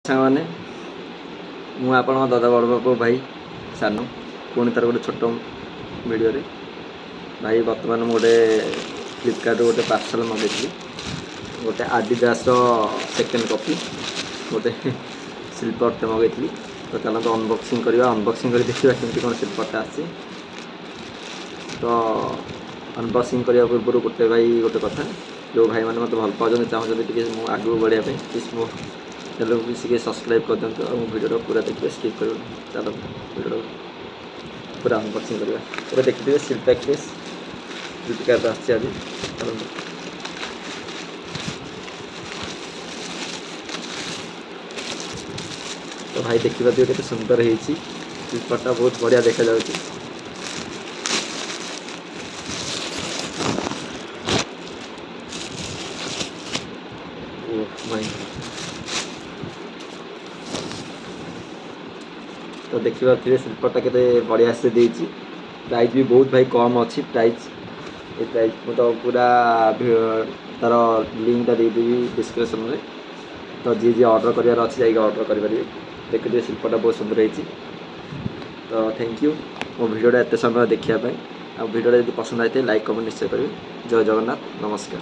ସାଙ୍ଗମାନେ ମୁଁ ଆପଣଙ୍କ ଦାଦା ବଡ଼ ବାପୁ ଭାଇ ସାନୁ ପୁଣି ତାର ଗୋଟେ ଛୋଟ ଭିଡ଼ିଓରେ ଭାଇ ବର୍ତ୍ତମାନ ମୁଁ ଗୋଟେ ଫ୍ଲିପକାର୍ଟରୁ ଗୋଟେ ପାର୍ସଲ ମଗାଇଥିଲି ଗୋଟେ ଆଡ଼ିଦାସର ସେକେଣ୍ଡ କପି ଗୋଟେ ସ୍ଲିପରଟେ ମଗାଇଥିଲି ତ ଚାଲନ୍ତୁ ଅନବକ୍ସିଂ କରିବା କରି ଦେଖିବା କେମିତି କ'ଣ ସ୍ଲିପରଟା ଆସିଛି। ତ ଅନବକ୍ସିଂ କରିବା ପୂର୍ବରୁ ଗୋଟେ କଥା ଯେଉଁ ଭାଇମାନେ ମୋତେ ଭଲ ପାଉଛନ୍ତି ଚାହୁଁଛନ୍ତି ଟିକେ ମୁଁ ଆଗକୁ ବଢ଼ିବା ପାଇଁ ପ୍ଲିଜ୍ ମୋ चलो किसी सब्सक्राइब कर दिखाँ और वीडियो पूरा देखिए स्किप कर चलो वीडियो पूरा अनबॉक्सिंग करवा देखिए सिल्पैक केस फ्लिपकार्ट आस तो भाई देखा दिए के सुंदर है स्लीपरटा बहुत बढ़िया देखा जाऊँगी। तो देखा स्लीपरटा के बढ़िया से देती प्राइस भी बहुत भाई कम अच्छी प्राइस ये प्राइस मुझे तो पूरा तार लिंकटा देदेवी डिस्क्रिप्शन में तो जी जी ऑर्डर करार अच्छी जाइए ऑर्डर करेंगे। देखिए स्लीपरटा बहुत सुंदर है तो थैंक यू मो भिडियोटा एत समय देखापी आ भिडियोटा यदि पसंद आए लाइक कमेंट निश्चय करेंगे। जय जगन्नाथ नमस्कार।